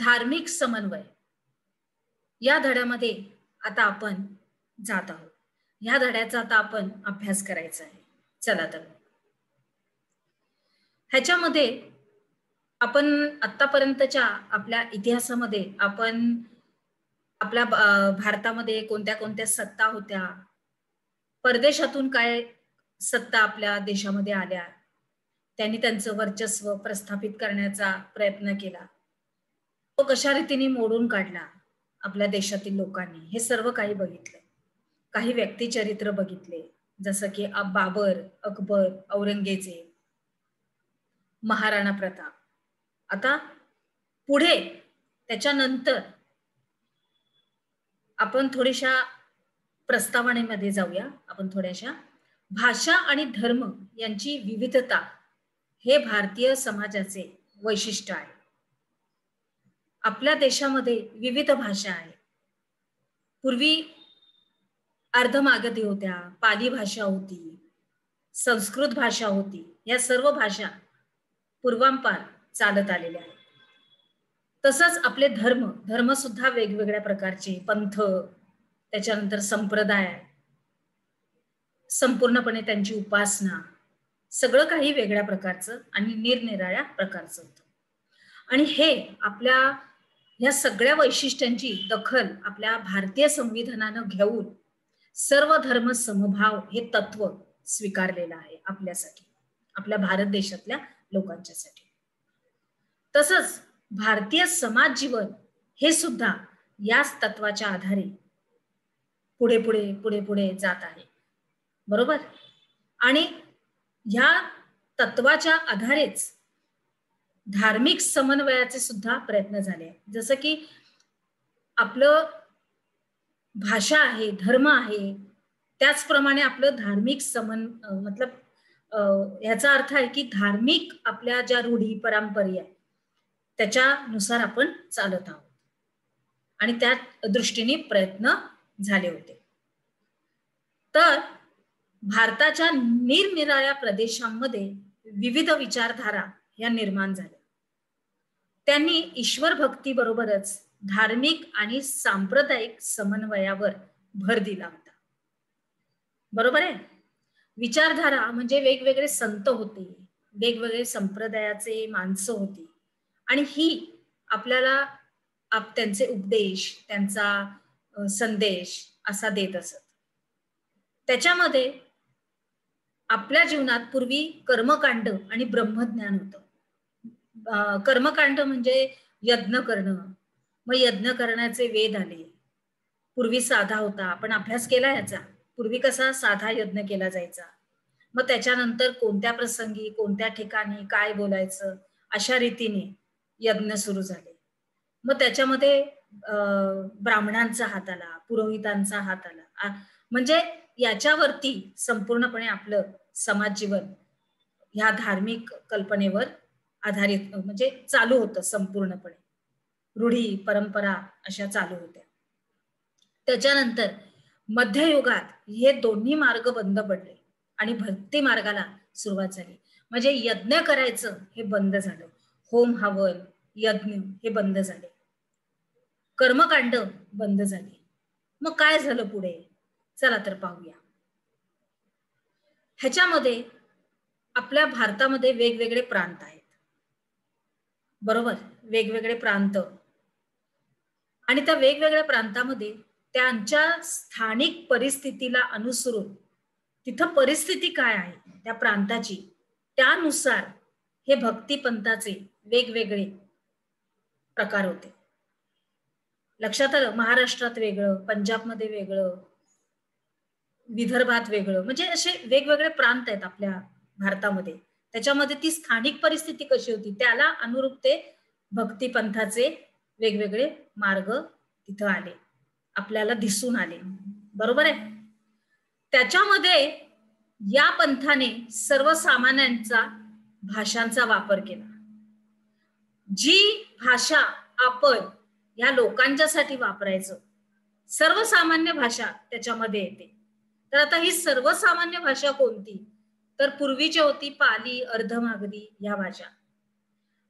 धार्मिक समन्वय या धड्यामध्ये आता आपण जात आहोत. या धड्याचा आता आपण अभ्यास करायचा आहे. चला तर ह्याच्यामध्ये आपण आतापर्यंतच्या आपल्या इतिहासामध्ये आपण आपल्या भारतामध्ये कोणत्या कोणत्या सत्ता होत्या, परदेशातून काय सत्ता आपल्या देशामध्ये आल्या, त्यांनी त्यांचं वर्चस्व प्रस्थापित करण्याचा प्रयत्न केला, तो कशा रीतीने मोडून काढला आपल्या देशातील लोकांनी, हे सर्व काही बघितले. काही व्यक्तिचरित्र बघितले, जसं की बाबर, अकबर, औरंगजेब, महाराणा प्रताप. आता पुढे त्याच्यानंतर आपण थोड्याशा प्रस्तावनेमध्ये जाऊया. आपण थोड्याशा भाषा आणि धर्म यांची विविधता हे भारतीय समाजाचे वैशिष्ट्य आहे. आपल्या देशामध्ये विविध भाषा आहेत. पूर्वी अर्धमागधी होत्या, पाली भाषा होती, संस्कृत भाषा होती. या सर्व भाषा पूर्वांपार चालत आलेल्या आहेत. तसंच आपले धर्म सुद्धा वेगवेगळ्या प्रकारचे, पंथ, त्याच्यानंतर संप्रदाय, संपूर्णपणे त्यांची उपासना, सगळं काही वेगळ्या प्रकारचं आणि निरनिराळ्या प्रकारचं होतं. आणि हे आपल्या या सगळ्या वैशिष्ट्यांची दखल आपल्या भारतीय संविधानानं घेऊन सर्व धर्म समभाव हे तत्व स्वीकारलेलं आहे आपल्यासाठी, आपल्या भारत देशातल्या लोकांच्यासाठी. तसंच भारतीय समाज जीवन हे सुद्धा याच तत्वाच्या आधारे पुढे पुढे पुढे पुढे जात आहे. बरोबर. आणि ह्या तत्वाच्या आधारेच धार्मिक समन्वयाचे सुद्धा प्रयत्न झाले. जसं की आपलं भाषा आहे, धर्म आहे, त्याचप्रमाणे आपलं धार्मिक मतलब याचा अर्थ आहे की धार्मिक आपल्या ज्या रूढी परंपरा आहे त्याच्यानुसार आपण चालत आहोत आणि त्या दृष्टीने प्रयत्न झाले होते. तर भारताच्या निरनिराळ्या प्रदेशांमध्ये विविध विचारधारा या निर्माण झाल्या. त्यांनी ईश्वर भक्ती बरोबरच धार्मिक आणि सांप्रदायिक समन्वयावर भर दिला होता. बरोबर आहे. विचारधारा म्हणजे वेगवेगळे संत होते, वेगवेगळे संप्रदायाचे माणसं होती आणि ही आपल्याला त्यांचे उपदेश, त्यांचा संदेश असा देत असत. त्याच्यामध्ये आपल्या जीवनात पूर्वी कर्मकांड आणि ब्रह्मज्ञान होतं. कर्मकांड म्हणजे यज्ञ करणं, मग यज्ञ करण्याचे वेद आले. पूर्वी साधा होता, आपण अभ्यास केला याचा. पूर्वी कसा साधा यज्ञ केला जायचा, मग त्याच्यानंतर कोणत्या प्रसंगी कोणत्या ठिकाणी काय बोलायचं अशा रीतीने यज्ञ सुरू झाले. मग त्याच्यामध्ये ब्राह्मणांचा हात आला, पुरोहितांचा हात आला. म्हणजे याच्यावरती संपूर्णपणे आपलं समाज जीवन ह्या धार्मिक कल्पनेवर आधारित म्हणजे चालू होतं. संपूर्णपणे रूढी परंपरा अशा चालू होत्या. त्याच्यानंतर मध्ययुगात हे दोन्ही मार्ग बंद पडले आणि भक्ती मार्गाला सुरुवात झाली. म्हणजे यज्ञ करायचं हे बंद झालं, होम हवन यज्ञ हे बंद झाले, कर्मकांड बंद झाले. मग काय झालं पुढे, चला तर पाहूया. ह्याच्यामध्ये आपल्या भारतामध्ये वेगवेगळे प्रांत आहेत. बरोबर. वेगवेगळे प्रांत आणि त्या वेगवेगळ्या प्रांतामध्ये त्यांच्या स्थानिक परिस्थितीला अनुसरून तिथं परिस्थिती काय आहे त्या प्रांताची, त्यानुसार हे भक्तिपंथाचे वेगवेगळे प्रकार होते. लक्षात आलं. महाराष्ट्रात वेगळं, पंजाबमध्ये वेगळं, विदर्भात वेगळं, म्हणजे असे वेगवेगळे प्रांत आहेत आपल्या भारतामध्ये. त्याच्यामध्ये ती स्थानिक परिस्थिती कशी होती त्याला अनुरूप ते भक्तिपंथाचे वेगवेगळे मार्ग तिथं आले, आपल्याला दिसून आले. बरोबर आहे. त्याच्यामध्ये या पंथाने सर्वसामान्यांचा भाषांचा वापर केला. जी भाषा आपण या लोकांच्यासाठी वापरायचं, सर्वसामान्य भाषा त्याच्यामध्ये येते. तर आता ही सर्वसामान्य भाषा कोणती, तर पूर्वीची होती पाली, अर्धमागधी या भाषा.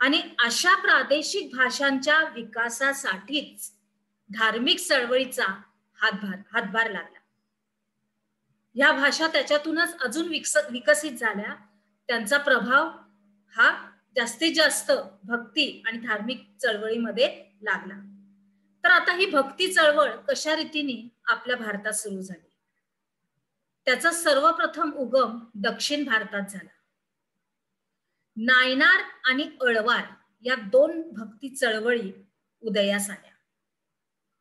आणि अशा प्रादेशिक भाषांच्या विकासासाठीच धार्मिक चळवळीचा हातभार लागला. या भाषा त्याच्यातूनच अजून विकसित झाल्या. त्यांचा प्रभाव हा जास्तीत जास्त भक्ती आणि धार्मिक चळवळीमध्ये लागला. तर आता ही भक्ती चळवळ कशा रीतीने आपल्या भारतात सुरू झाली? त्याचा सर्वप्रथम उगम दक्षिण भारतात झाला. नायनार आणि अळवार या दोन भक्ती चळवळी उदयास आल्या.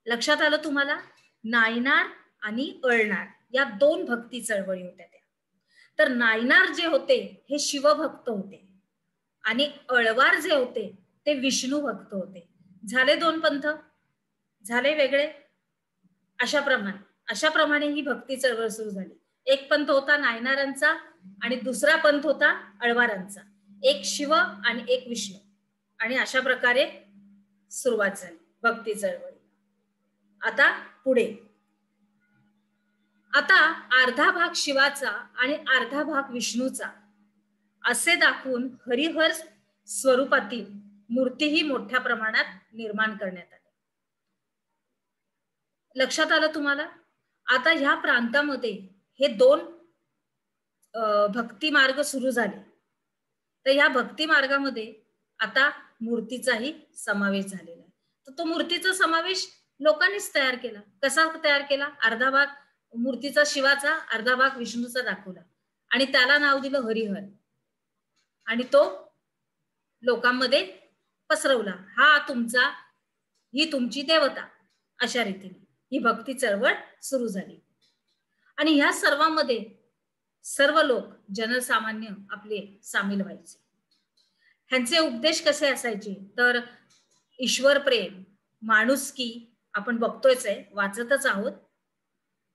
लक्षात आलं तुम्हाला? नायनार आणि अळनार या दोन भक्ती चळवळी होत्या त्या. तर नायनार जे होते हे शिवभक्त होते आणि अळवार जे होते ते विष्णू भक्त होते. झाले दोन पंथ, झाले वेगळे. अशाप्रमाणे ही भक्ती चळवळ सुरू झाली. एक पंथ होता नायनारांचा आणि दुसरा पंथ होता अळवारांचा. एक शिव आणि एक विष्णू, आणि अशा प्रकारे सुरुवात झाली भक्ती चळवळी. आता पुढे, आता अर्धा भाग शिवाचा आणि अर्धा भाग विष्णूचा असे दाखवून हरिहर स्वरूपातील मूर्तीही मोठ्या प्रमाणात निर्माण करण्यात आल्या. लक्षात आलं तुम्हाला? आता ह्या प्रांतामध्ये हे दोन भक्ती मार्ग सुरू झाले. तर या भक्ती मार्गामध्ये आता मूर्तीचाही समावेश झालेला आहे. तर तो मूर्तीचा समावेश लोकांनीच तयार केला. कसा तयार केला? अर्धा भाग मूर्तीचा शिवाचा, अर्धा भाग विष्णूचा दाखवला आणि त्याला नाव दिलं हरिहर, आणि तो लोकांमध्ये पसरवला. ही तुमची देवता. अशा रीतीने ही भक्ती चळवळ सुरू झाली. आणि ह्या सर्वांमध्ये सर्व लोक, जनसामान्य आपले सामील व्हायचे. ह्यांचे उपदेश कसे असायचे? तर ईश्वर प्रेम, माणुसकी आपण बघतोयच आहे, वाचतच आहोत,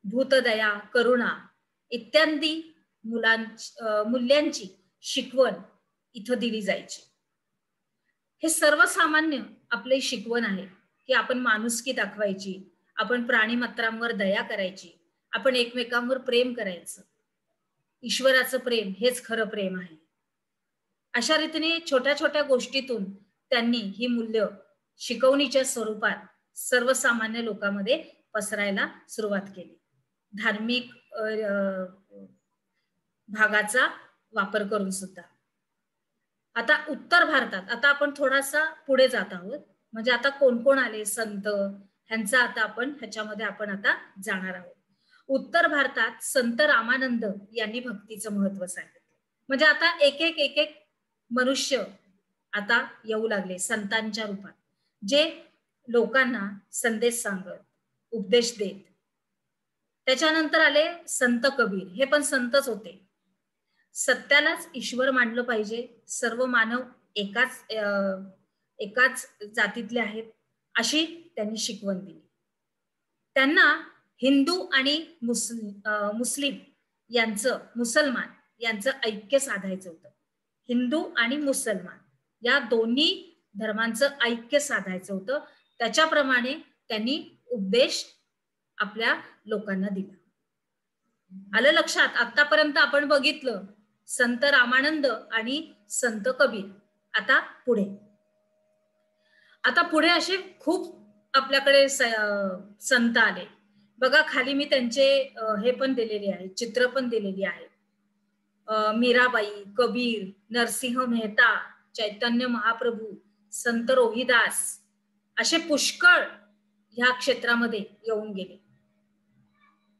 भूतदया, करुणा इत्यादी मूल्यांची शिकवण इथं दिली जायची. हे सर्वसामान्य आपली शिकवण आहे की आपण माणुसकी दाखवायची, आपण प्राणीमात्रांवर दया करायची, आपण एकमेकांवर प्रेम करायचं. ईश्वराचं प्रेम हेच खरं प्रेम आहे. अशा रीतीने छोट्या छोट्या गोष्टीतून त्यांनी ही मूल्य शिकवणीच्या स्वरूपात सर्वसामान्य लोकांमध्ये पसरायला सुरुवात केली. धार्मिक भागाचा वापर करून सुद्धा. आता उत्तर भारतात, आता आपण थोडासा पुढे जात आहोत, म्हणजे आता कोण कोण आले संत, ह्यांचा आता आपण ह्याच्यामध्ये आपण आता जाणार आहोत. उत्तर भारतात संत रामानंद यांनी भक्तीचं महत्व सांगितलं. म्हणजे आता एक एक मनुष्य आता येऊ लागले संतांच्या रूपात, जे लोकांना संदेश सांगत, उपदेश देत. त्याच्यानंतर आले संत कबीर, हे पण संतच होते. सत्यालाच ईश्वर मानलं पाहिजे, सर्व मानव एकाच जातीतले आहेत, अशी त्यांनी शिकवण दिली. त्यांना हिंदू आणि मुसलमान यांचं ऐक्य साधायचं होतं. हिंदू आणि मुसलमान या दोन्ही धर्मांचं ऐक्य साधायचं होतं. त्याच्याप्रमाणे त्यांनी उपदेश आपल्या लोकांना दिला. आलं लक्षात? आतापर्यंत आपण बघितलं संत रामानंद आणि संत कबीर. आता पुढे असे खूप आपल्याकडे संत आले बघा. खाली मी त्यांचे हे पण दिलेले आहे, चित्र पण दिलेली आहे. मीराबाई, कबीर, नरसिंह मेहता, चैतन्य महाप्रभू, संत रोहिदास असे पुष्कळ ह्या क्षेत्रामध्ये येऊन गेले.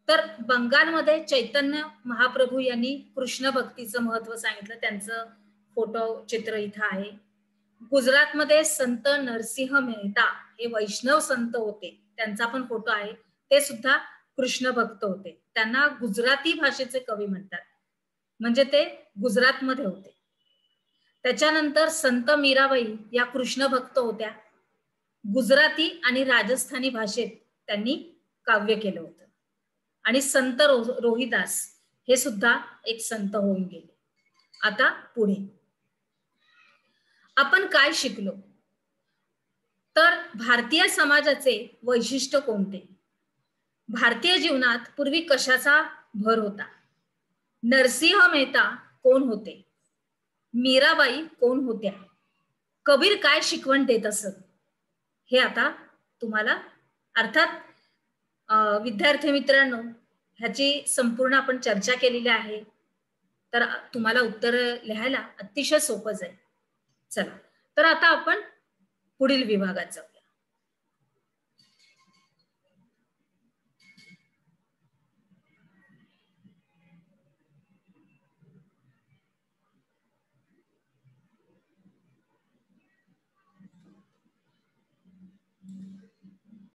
तर बंगालमध्ये चैतन्य महाप्रभू यांनी कृष्ण भक्तीचं महत्व सांगितलं, त्यांचं फोटो चित्र इथं आहे. गुजरातमध्ये संत नरसिंह मेहता हे वैष्णव संत होते, त्यांचा पण फोटो आहे. ते सुद्धा कृष्ण भक्त होते. त्यांना गुजराती भाषेचे कवी म्हणतात, म्हणजे ते गुजरातमध्ये होते. त्याच्यानंतर संत मीराबाई या कृष्ण भक्त होत्या. गुजराती आणि राजस्थानी भाषेत त्यांनी काव्य केलं होतं. आणि संत रोहिदास हे सुद्धा एक संत होऊन गेले. आता पुढे आपण काय शिकलो? तर भारतीय समाजाचे वैशिष्ट्य कोणते? भारतीय जीवनात पूर्वी कशाचा भर होता? नरसिंह मेहता कोण होते? मीराबाई कोण होत्या? कबीर काय शिकवण देत असत हे आता तुम्हाला अर्थात विद्यार्थी मित्रांनो ह्याची संपूर्ण आपण चर्चा केलेली आहे, तर तुम्हाला उत्तर लिहायला अतिशय सोपं जाईल. चला तर आता आपण पुढील विभागात जाऊ.